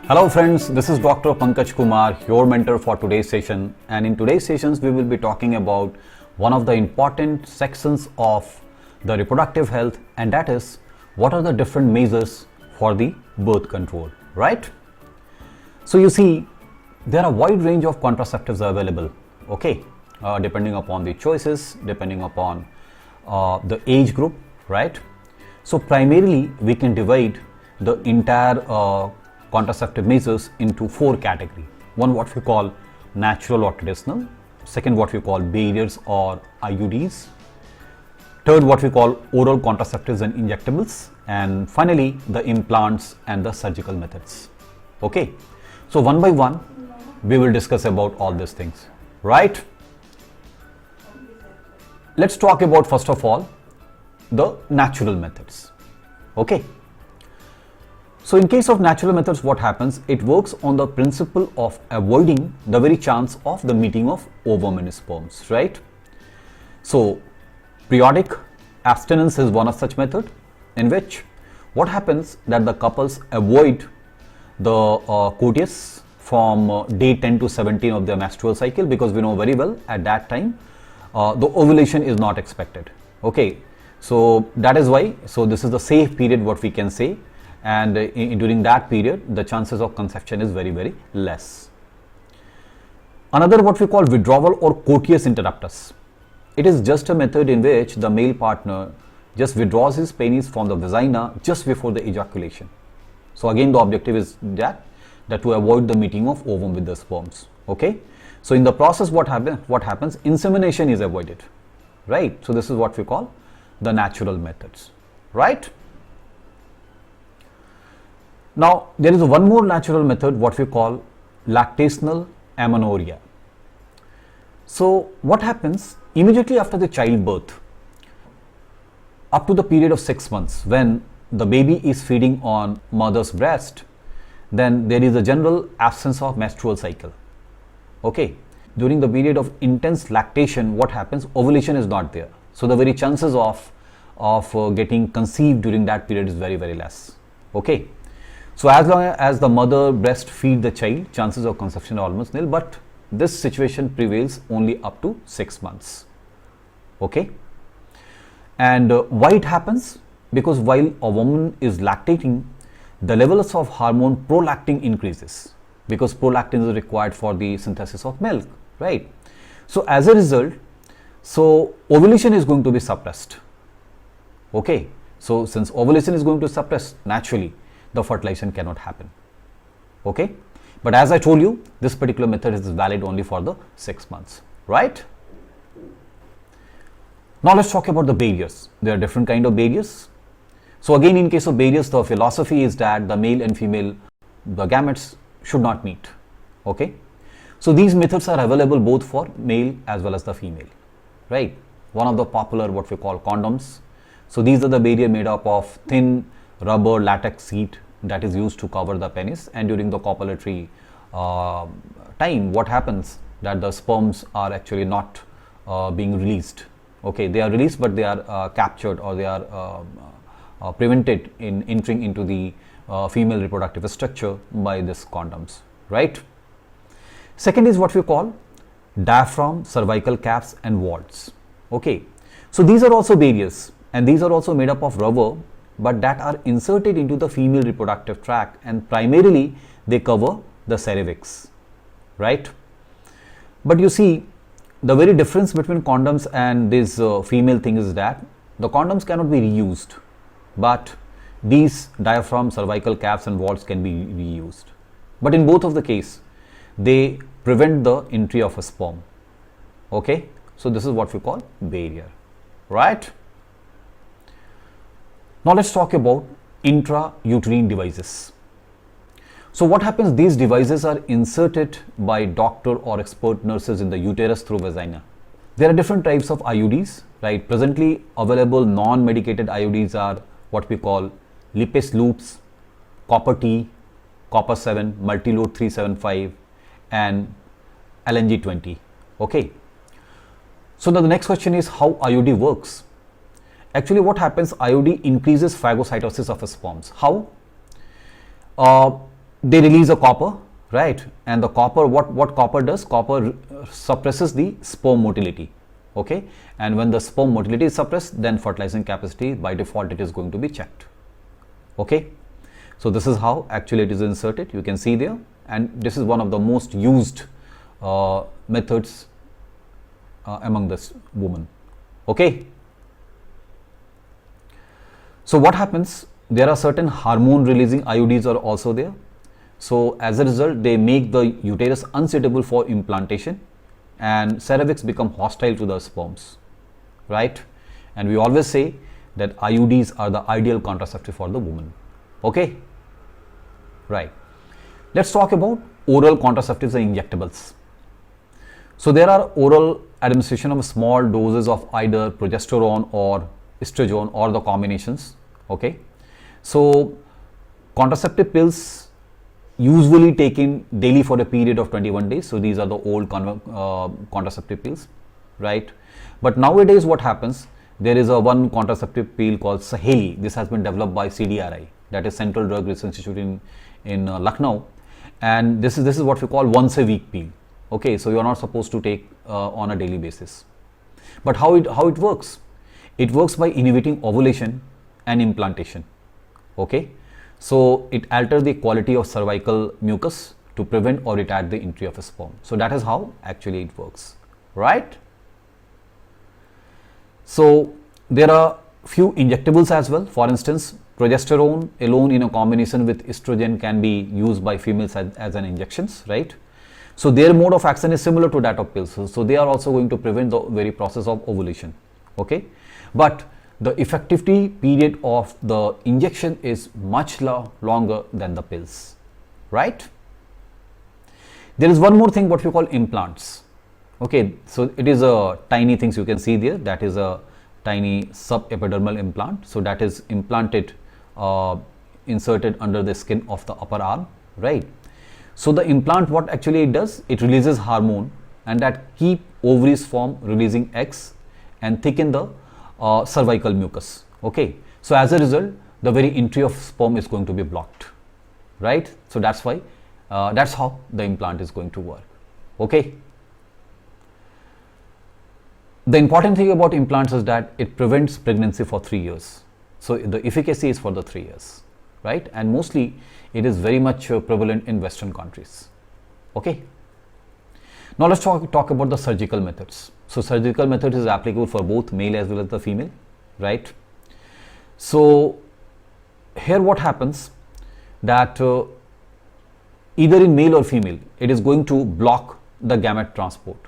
Hello friends, this is Dr. Pankaj Kumar, your mentor for today's session, and in today's sessions we will be talking about one of the important sections of the reproductive health, and that is what are the different measures for the birth control, right? So you see, there are a wide range of contraceptives available, okay, depending upon the choices, depending upon the age group, right? So primarily we can divide the entire contraceptive measures into four categories. One, what we call natural or traditional. Second, what we call barriers or IUDs. Third, what we call oral contraceptives and injectables. And finally, the implants and the surgical methods. Okay. So one by one, we will discuss about all these things, right? Let's talk about first of all, the natural methods. Okay. So in case of natural methods, what happens? It works on the principle of avoiding the very chance of the meeting of ovum and sperms, right? So periodic abstinence is one of such method in which what happens that the couples avoid the coitus from day 10 to 17 of their menstrual cycle, because we know very well at that time the ovulation is not expected. Okay, so that is why, so this is the safe period what we can say, and during that period the chances of conception is very, very less. Another what we call withdrawal or coitus interruptus. It is just a method in which the male partner just withdraws his penis from the vagina just before the ejaculation. So again the objective is that to avoid the meeting of ovum with the sperms. Okay, so in the process what happens, insemination is avoided, right? So this is what we call the natural methods, right? Now there is one more natural method what we call lactational amenorrhea. So what happens immediately after the childbirth up to the period of 6 months, when the baby is feeding on mother's breast, then there is a general absence of menstrual cycle. Okay, during the period of intense lactation, what happens? Ovulation is not there, so the very chances of getting conceived during that period is very, very less. Okay, so as long as the mother breast feed the child, chances of conception are almost nil, but this situation prevails only up to 6 months. Okay, and why it happens? Because while a woman is lactating, the levels of hormone prolactin increases, because prolactin is required for the synthesis of milk, right? So as a result, so ovulation is going to be suppressed. Okay, so since ovulation is going to suppress, naturally the fertilization cannot happen. Okay, but as I told you, this particular method is valid only for the 6 months, right? Now let's talk about the barriers. There are different kind of barriers. So again, in case of barriers, the philosophy is that the male and female, the gametes should not meet. Okay, so these methods are available both for male as well as the female, right? One of the popular what we call condoms. So these are the barrier made up of thin rubber latex sheet that is used to cover the penis, and during the copulatory time, what happens that the sperms are actually not being released. Okay, they are released, but they are captured, or they are prevented in entering into the female reproductive structure by this condoms, right? Second is what we call diaphragm, cervical caps and vaults. Okay, so these are also barriers, and these are also made up of rubber, but that are inserted into the female reproductive tract, and primarily they cover the cervix, right? But you see, the very difference between condoms and this female thing is that the condoms cannot be reused, but these diaphragm, cervical caps and vaults can be reused. But in both of the case, they prevent the entry of a sperm. Okay, so this is what we call barrier, right? Now let's talk about intrauterine devices. So what happens? These devices are inserted by doctor or expert nurses in the uterus through vagina. There are different types of IUDs, right? Presently available non-medicated IUDs are what we call lipase loops, copper T, copper 7, multilode 375 and LNG 20. Okay, so now the next question is how IUD works. Actually what happens, IUD increases phagocytosis of sperms. How? they release a copper, right? And the copper, what copper does? Copper suppresses the sperm motility, okay? And when the sperm motility is suppressed, then fertilizing capacity by default it is going to be checked, okay? So this is how actually it is inserted. You can see there, and this is one of the most used methods among this woman, okay? So what happens? There are certain hormone releasing IUDs are also there. So as a result, they make the uterus unsuitable for implantation, and cervix become hostile to the sperms, right? And we always say that IUDs are the ideal contraceptive for the woman, okay? Right. Let's talk about oral contraceptives and injectables. So there are oral administration of small doses of either progesterone or estrogen or the combinations, okay? So contraceptive pills usually taken daily for a period of 21 days. So these are the old contraceptive pills, right? But nowadays what happens, there is a one contraceptive pill called Saheli. This has been developed by CDRI, that is Central Drug Research Institute in Lucknow, and this is what we call once a week pill, okay? So you are not supposed to take on a daily basis. But how it works? It works by inhibiting ovulation and implantation, okay? So it alters the quality of cervical mucus to prevent or retard the entry of a sperm. So that is how actually it works, right? So there are few injectables as well. For instance, progesterone alone in a combination with estrogen can be used by females as an injections, right? So their mode of action is similar to that of pills. So they are also going to prevent the very process of ovulation, okay? But the effectivity period of the injection is much longer than the pills, right? There is one more thing, what we call implants, okay? So it is a tiny things you can see there, that is a tiny subepidermal implant. So that is implanted, inserted under the skin of the upper arm, right? So the implant, what actually it does, it releases hormone, and that keep ovaries from releasing eggs and thicken the cervical mucus, okay? So as a result, the very entry of sperm is going to be blocked, right? So that's why, that's how the implant is going to work, okay? The important thing about implants is that it prevents pregnancy for 3 years. So the efficacy is for the 3 years, right? And mostly it is very much prevalent in Western countries, okay? Now let's talk about the surgical methods. So surgical method is applicable for both male as well as the female, right? So here what happens, that either in male or female, it is going to block the gamete transport.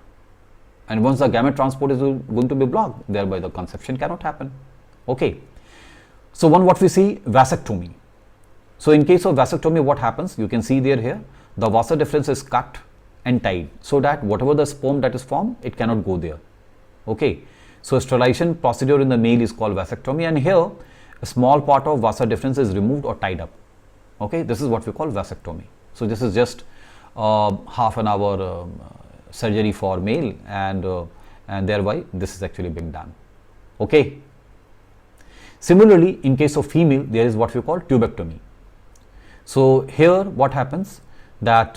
And once the gamete transport is going to be blocked, thereby the conception cannot happen, okay? So what we see, vasectomy. So in case of vasectomy, what happens, you can see there here, the vasa deferens is cut and tied, so that whatever the sperm that is formed, it cannot go there, okay? So sterilization procedure in the male is called vasectomy, and here a small part of vasa deferens is removed or tied up, okay? This is what we call vasectomy. So this is just half an hour surgery for male, and thereby this is actually being done, okay? Similarly, in case of female, there is what we call tubectomy. So here what happens, that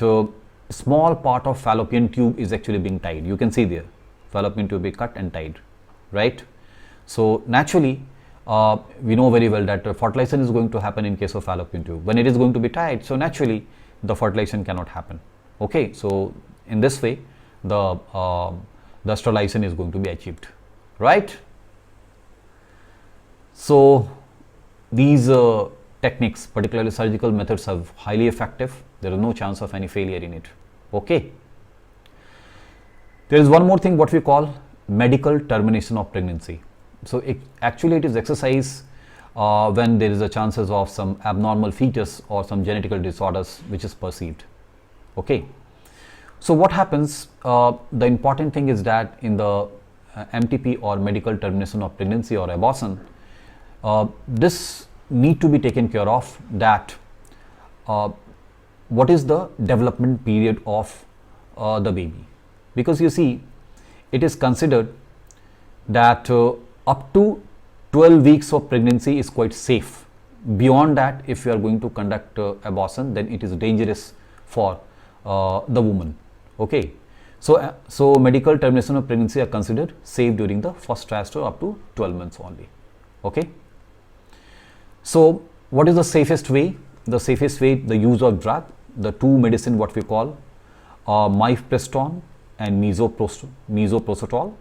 small part of fallopian tube is actually being tied. You can see there, fallopian tube be cut and tied, right? So naturally, we know very well that fertilization is going to happen in case of fallopian tube. When it is going to be tied, so naturally the fertilization cannot happen, okay? So in this way, the sterilization is going to be achieved, right? So these techniques, particularly surgical methods, are highly effective. There is no chance of any failure in it, okay? There is one more thing, what we call medical termination of pregnancy. So it is exercise when there is a chances of some abnormal fetus or some genetical disorders which is perceived, okay? So what happens, the important thing is that in the MTP or medical termination of pregnancy or abortion, this need to be taken care of, that what is the development period of the baby, because you see, it is considered that up to 12 weeks of pregnancy is quite safe beyond that, if you are going to conduct abortion, then it is dangerous for the woman. Okay, so medical termination of pregnancy are considered safe during the first trimester up to 12 months only. Okay, so what is the safest way? The safest way, the use of drug, the two medicine what we call mifepristone and misoprostol.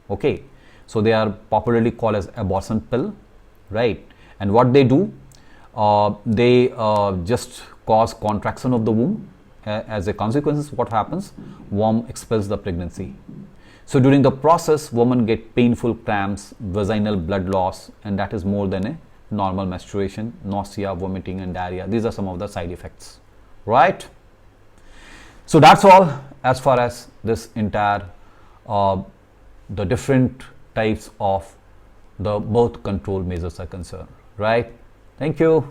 Okay, so they are popularly called as abortion pill, right? And what they do, they just cause contraction of the womb. As a consequence, what happens? Womb expels the pregnancy. So during the process, women get painful cramps, vaginal blood loss, and that is more than a normal menstruation, nausea, vomiting, and diarrhea. These are some of the side effects, right? So that's all as far as this entire the different types of the birth control measures are concerned, right? Thank you.